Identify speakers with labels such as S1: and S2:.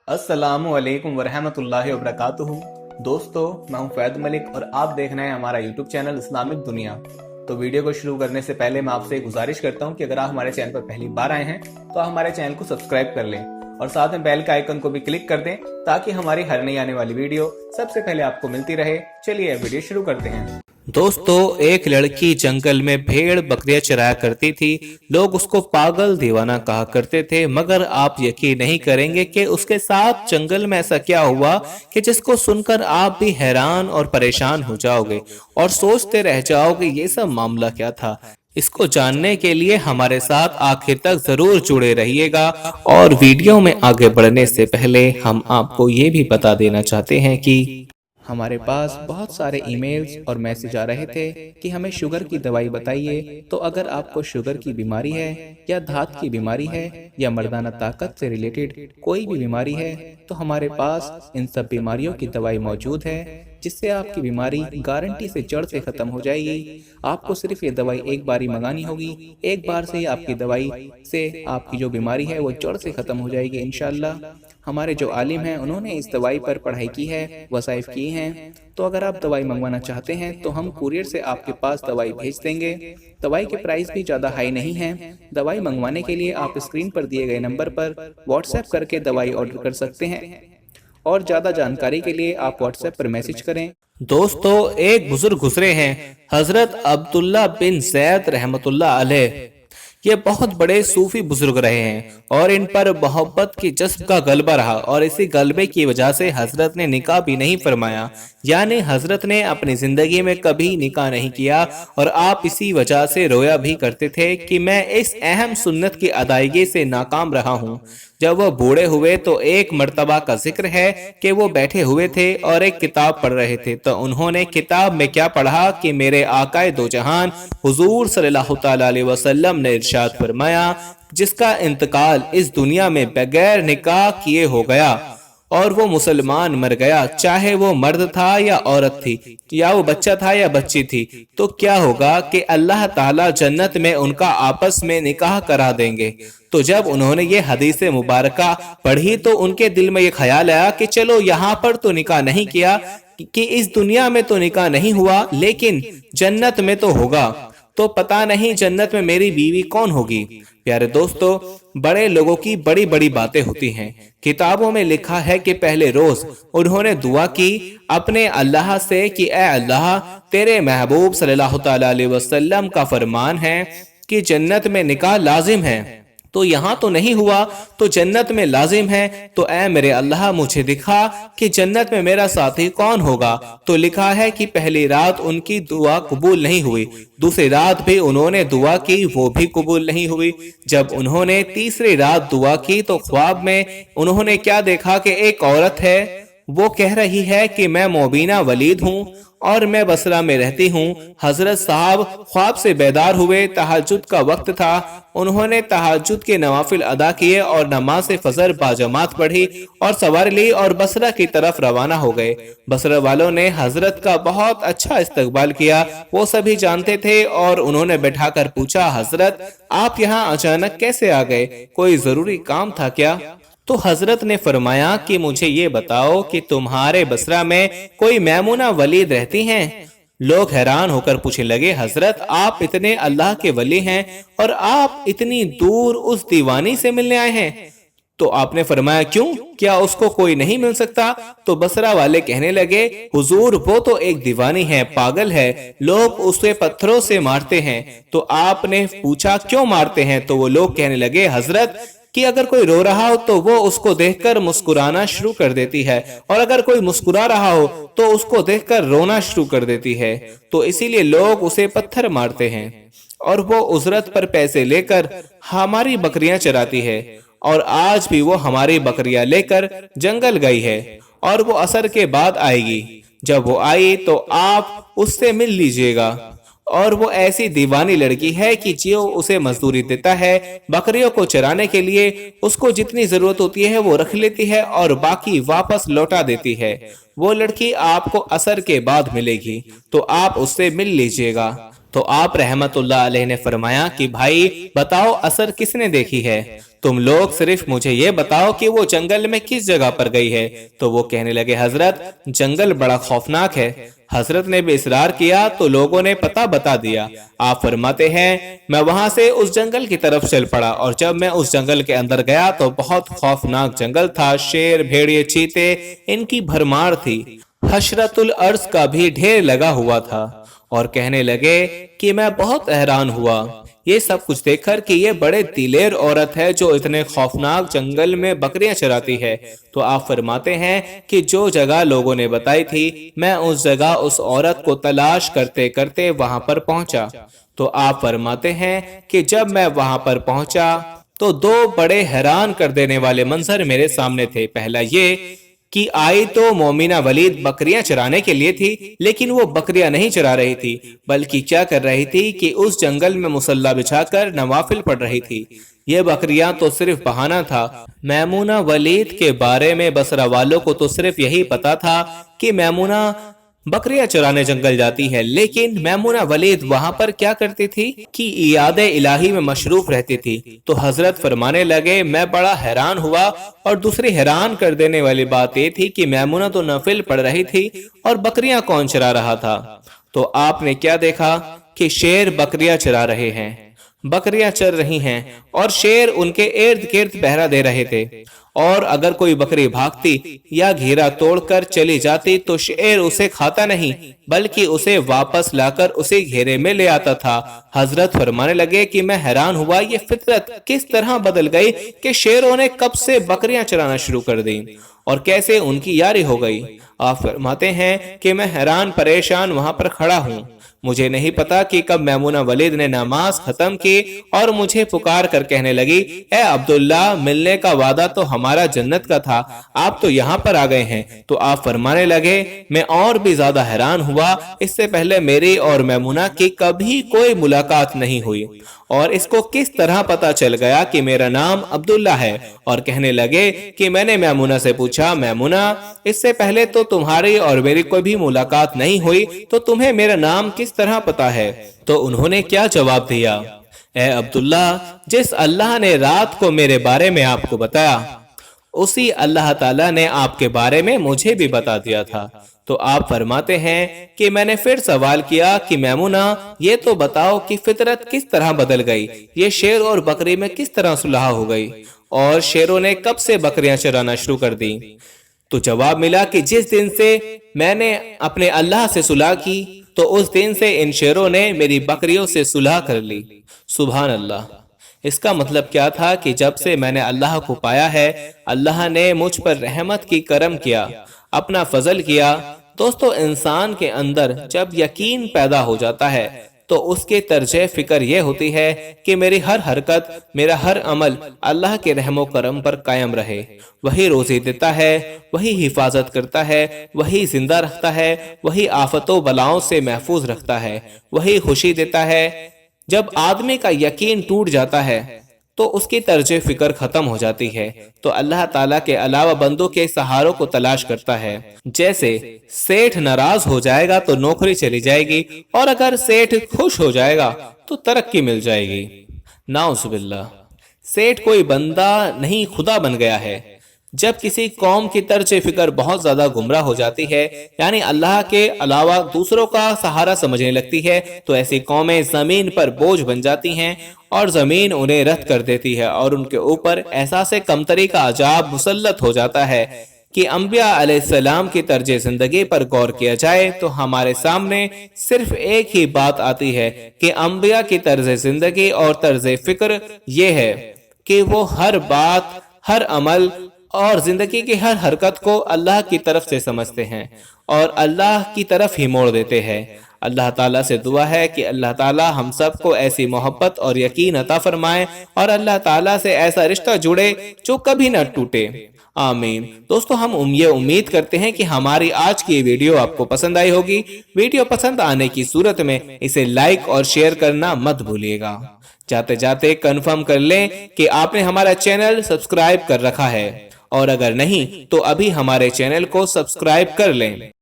S1: अस्सलामु अलैकुम वरहमतुल्लाहि वबरकातुहू। दोस्तों, मैं हूं फैद मलिक और आप देख रहे हैं हमारा यूट्यूब चैनल इस्लामिक दुनिया। तो वीडियो को शुरू करने से पहले मैं आपसे एक गुजारिश करता हूं कि अगर आप हमारे चैनल पर पहली बार आए हैं तो आप हमारे चैनल को सब्सक्राइब कर लें और साथ में बेल के आइकन को भी क्लिक कर दें ताकि हमारी हर नई आने वाली वीडियो सबसे पहले आपको मिलती रहे। चलिए वीडियो शुरू करते हैं।
S2: दोस्तों, एक लड़की जंगल में भेड़ बकरियां चराया करती थी। लोग उसको पागल दीवाना कहा करते थे, मगर आप यकीन नहीं करेंगे कि उसके साथ जंगल में ऐसा क्या हुआ कि जिसको सुनकर आप भी हैरान और परेशान हो जाओगे और सोचते रह जाओगे ये सब मामला क्या था। इसको जानने के लिए हमारे साथ आखिर तक जरूर जुड़े रहिएगा। और वीडियो में आगे बढ़ने से पहले हम आपको ये भी बता देना चाहते हैं कि
S1: हमारे पास बहुत सारे ईमेल्स और मैसेज आ रहे थे कि हमें शुगर की दवाई बताइए। तो अगर आपको शुगर की बीमारी है या धात की बीमारी है या मर्दाना ताकत से रिलेटेड कोई भी बीमारी है तो हमारे पास इन सब बीमारियों की दवाई मौजूद है, जिससे आपकी बीमारी गारंटी से जड़ से खत्म हो जाएगी। आपको सिर्फ ये दवाई एक बार ही मंगानी होगी। एक बार से ही आपकी दवाई से आपकी जो बीमारी है वो जड़ से खत्म हो जाएगी इंशाल्लाह। हमारे जो आलिम हैं उन्होंने इस दवाई पर पढ़ाई की है, वसाइफ किए हैं। तो अगर आप दवाई मंगवाना चाहते हैं तो हम कुरियर से आपके पास दवाई भेज देंगे। दवाई के प्राइस भी ज़्यादा हाई नहीं है। दवाई मंगवाने के लिए आप स्क्रीन पर दिए गए नंबर पर व्हाट्सएप करके दवाई ऑर्डर कर सकते हैं और ज़्यादा जानकारी के लिए आप व्हाट्सएप पर मैसेज करें।
S2: दोस्तों, एक बुजुर्ग गुजरे हैं, हजरत अब्दुल्ला बिन जैद रहमतुल्लाह अलैह। ये बहुत बड़े सूफी बुजुर्ग रहे हैं और इन पर मोहब्बत की जज्ब का गलबा रहा और इसी गलबे की वजह से हजरत ने निकाह भी नहीं फरमाया। यानी हजरत ने अपनी जिंदगी में कभी निकाह नहीं किया और आप इसी वजह से रोया भी करते थे कि मैं इस अहम सुन्नत की अदायगी से नाकाम रहा हूँ। जब वो बूढ़े हुए तो एक मर्तबा का जिक्र है कि वो बैठे हुए थे और एक किताब पढ़ रहे थे। तो उन्होंने किताब में क्या पढ़ा कि मेरे आकाए दो जहान हुजूर सल्लल्लाहु तआला अलैहि वसल्लम ने इरशाद फरमाया, जिसका इंतकाल इस दुनिया में बगैर निकाह किए हो गया और वो मुसलमान मर गया, चाहे वो मर्द था या औरत थी, या वो बच्चा था या बच्ची थी, तो क्या होगा कि अल्लाह ताला जन्नत में उनका आपस में निकाह करा देंगे। तो जब उन्होंने ये हदीस मुबारका पढ़ी तो उनके दिल में ये ख्याल आया कि चलो यहाँ पर तो निकाह नहीं किया, कि इस दुनिया में तो निकाह नहीं हुआ, लेकिन जन्नत में तो होगा। तो पता नहीं जन्नत में मेरी बीवी कौन होगी। प्यारे दोस्तों, बड़े लोगों की बड़ी बड़ी बातें होती हैं। किताबों में लिखा है कि पहले रोज उन्होंने दुआ की अपने अल्लाह से कि ऐ अल्लाह, तेरे महबूब सल्लल्लाहु तआला अलैहि वसल्लम का फरमान है कि जन्नत में निकाह लाजिम है, तो यहाँ तो नहीं हुआ तो जन्नत में लाजिम है, तो ऐ मेरे अल्लाह मुझे दिखा कि जन्नत में मेरा साथी कौन होगा। तो लिखा है कि पहली रात उनकी दुआ कबूल नहीं हुई, दूसरी रात भी उन्होंने दुआ की, वो भी कबूल नहीं हुई। जब उन्होंने तीसरी रात दुआ की तो ख्वाब में उन्होंने क्या देखा कि एक औरत है, वो कह रही है कि मैं मोबीना वलीद हूँ और मैं बसरा में रहती हूँ। हजरत साहब ख्वाब से बेदार हुए, तहज्जुद का वक्त था। उन्होंने तहज्जुद के नवाफिल अदा किए और नमाज फजर बाजमात पढ़ी और सवारी ली और बसरा की तरफ रवाना हो गए। बसरा वालों ने हजरत का बहुत अच्छा इस्तकबाल किया, वो सभी जानते थे और उन्होंने बैठाकर पूछा, हजरत आप यहाँ अचानक कैसे आ गए, कोई जरूरी काम था क्या? तो हजरत ने फरमाया कि मुझे ये बताओ कि तुम्हारे बसरा में कोई मैमुना वलीद रहती हैं? लोग हैरान होकर पूछने लगे, हजरत आप इतने अल्लाह के वली हैं और आप इतनी दूर उस दीवानी से मिलने आए हैं? तो आपने फरमाया, क्यों, क्या उसको कोई नहीं मिल सकता? तो बसरा वाले कहने लगे, हुजूर वो तो एक दीवानी है, पागल है, लोग उसे पत्थरों से मारते हैं। तो आपने पूछा क्यों मारते हैं? तो वो लोग कहने लगे, हजरत कि अगर कोई रो रहा हो तो वो उसको देखकर मुस्कुराना शुरू कर देती है और अगर कोई मुस्कुरा रहा हो तो उसको देखकर रोना शुरू कर देती है, तो इसीलिए लोग उसे पत्थर मारते हैं। और वो उजरत पर पैसे लेकर हमारी बकरियां चराती है और आज भी वो हमारी बकरियां लेकर जंगल गई है और वो असर के बाद आएगी। जब वो आई तो आप उससे मिल लीजिएगा। और वो ऐसी दीवानी लड़की है कि जो उसे मजदूरी देता है बकरियों को चराने के लिए, उसको जितनी जरूरत होती है वो रख लेती है और बाकी वापस लौटा देती है। वो लड़की आपको असर के बाद मिलेगी, तो आप उससे मिल लीजिएगा। तो आप रहमतुल्लाह अलैह ने फरमाया कि भाई बताओ असर किसने देखी है? तुम लोग सिर्फ मुझे ये बताओ कि वो जंगल में किस जगह पर गई है। तो वो कहने लगे, हजरत जंगल बड़ा खौफनाक है। हजरत ने भी इसरार किया तो लोगों ने पता बता दिया। आप फरमाते हैं, मैं वहां से उस जंगल की तरफ चल पड़ा और जब मैं उस जंगल के अंदर गया तो बहुत खौफनाक जंगल था। शेर, भेड़िए, चीते, इनकी भरमार थी। हशरतुल अर्ज का भी ढेर लगा हुआ था। और कहने लगे कि मैं बहुत हैरान हुआ ये सब कुछ देखकर कि ये बड़े दिलेर औरत है जो इतने खौफनाक जंगल में बकरियां चराती है। तो आप फरमाते हैं कि जो जगह लोगों ने बताई थी, मैं उस जगह उस औरत को तलाश करते करते वहां पर पहुंचा। तो आप फरमाते हैं कि जब मैं वहां पर पहुंचा तो दो बड़े हैरान कर देने वाले मंजर मेरे सामने थे। पहला ये कि आई तो मोमिना वलीद बकरियां चराने के लिए थी, लेकिन वो बकरियां नहीं चरा रही थी, बल्कि क्या कर रही थी कि उस जंगल में मुसल्ला बिछाकर नवाफिल पढ़ रही थी। ये बकरियां तो सिर्फ बहाना था। मैमूना वलीद के बारे में बसरा वालों को तो सिर्फ यही पता था कि मैमूना बकरियां चराने जंगल जाती है, लेकिन मैमूना वलीद वहां पर क्या करती थी कि इयादे इलाही में मशरूफ रहती थी। तो हजरत फरमाने लगे, मैं बड़ा हैरान हुआ। और दूसरी हैरान कर देने वाली बात ये थी कि मैमूना तो नफिल पढ़ रही थी और बकरियां कौन चरा रहा था। तो आपने क्या देखा कि शेर बकरियां चरा रहे हैं, बकरियां चर रही हैं और शेर उनके इर्द गिर्द पहरा दे रहे थे। और अगर कोई बकरी भागती या घेरा तोड़कर चली जाती तो शेर उसे खाता नहीं, बल्कि उसे वापस लाकर उसे घेरे में ले आता था। हजरत फरमाने लगे कि मैं हैरान हुआ ये फितरत किस तरह बदल गई कि शेरों ने कब से बकरियां चराना शुरू कर दी और कैसे उनकी यारी हो गई। आप फरमाते हैं कि मैं हैरान परेशान वहां पर खड़ा हूँ। मुझे नहीं पता कि कब मैमूना वलीद ने नमाज खत्म की और मुझे पुकार कर कहने लगी, ए अब्दुल्ला, मिलने का वादा तो हमारा जन्नत का था, आप तो यहाँ पर आ गए हैं। तो आप फरमाने लगे, मैं और भी ज्यादा हैरान हुआ। इससे पहले मेरी और मैमूना की कभी कोई मुलाकात नहीं हुई और इसको किस तरह पता चल गया कि मेरा नाम अब्दुल्ला है। और कहने लगे कि मैंने मैमूना से पूछा, मैमूना, इससे पहले तो तुम्हारी और मेरी कोई भी मुलाकात नहीं हुई, तो तुम्हें मेरा नाम किस तरह पता है। तो उन्होंने क्या जवाब दिया, ए अब्दुल्ला, जिस अल्लाह ने रात को मेरे बारे में आपको बताया, उसी अल्लाह ताला ने आपके बारे में मुझे भी बता दिया था। तो आप फरमाते हैं कि मैंने फिर सवाल किया कि मैमूना, ये तो बताओ कि फितरत किस तरह बदल गई, ये शेर और बकरी में किस तरह सुलह हो गई और शेरों ने कब से बकरियां चराना शुरू कर दी। तो जवाब मिला कि जिस दिन से मैंने अपने अल्लाह से सुलह की, तो उस दिन से इन शेरों ने मेरी बकरियों से सुलह कर ली। सुभान अल्लाह। इसका मतलब क्या था कि जब से मैंने अल्लाह को पाया है, अल्लाह ने मुझ पर रहमत की करम किया, अपना फजल किया। दोस्तों, इंसान के अंदर जब यकीन पैदा हो जाता है तो उसके तर्जे फिक्र ये होती है कि मेरी हर हरकत, मेरा हर अमल अल्लाह के रहमो करम पर कायम रहे। वही रोजी देता है, वही हिफाजत करता है, वही जिंदा रखता है, वही आफतों बलाओं से महफूज रखता है, वही खुशी देता है। जब आदमी का यकीन टूट जाता है तो उसकी तर्जे फिक्र खत्म हो जाती है, तो अल्लाह ताला के अलावा बंदों के सहारों को तलाश करता है। जैसे सेठ नाराज हो जाएगा तो नौकरी चली जाएगी, और अगर सेठ खुश हो जाएगा तो तरक्की मिल जाएगी। नाउजुबिल्लाह। सेठ कोई बंदा नहीं, खुदा बन गया है। जब किसी कौम की तर्ज फिक्र बहुत ज्यादा गुमराह हो जाती है, यानी अल्लाह के अलावा दूसरों का सहारा समझने लगती है, तो ऐसी कौमें जमीन पर बोझ बन जाती हैं और जमीन उन्हें रद्द कर देती है और उनके ऊपर एहसास कमतरी का अजाब मुसल्लत हो जाता है। कि अंबिया अलैहिस्सलाम की तर्ज जिंदगी पर गौर किया जाए तो हमारे सामने सिर्फ एक ही बात आती है कि अंबिया की तर्ज जिंदगी और तर्ज फिक्र ये है कि वो हर बात, हर अमल और जिंदगी की हर हरकत को अल्लाह की तरफ से समझते हैं और अल्लाह की तरफ ही मोड़ देते हैं। अल्लाह ताला से दुआ है कि अल्लाह ताला हम सबको ऐसी मोहब्बत और यकीन अता फरमाए और अल्लाह ताला से ऐसा रिश्ता जुड़े जो कभी न टूटे। आमीन। दोस्तों, हम ये उम्मीद करते हैं कि हमारी आज की वीडियो आपको पसंद आई होगी। वीडियो पसंद आने की सूरत में इसे लाइक और शेयर करना मत भूलिएगा। जाते जाते कंफर्म कर लें कि आपने हमारा चैनल सब्सक्राइब कर रखा है, और अगर नहीं तो अभी हमारे चैनल को सब्सक्राइब कर लें।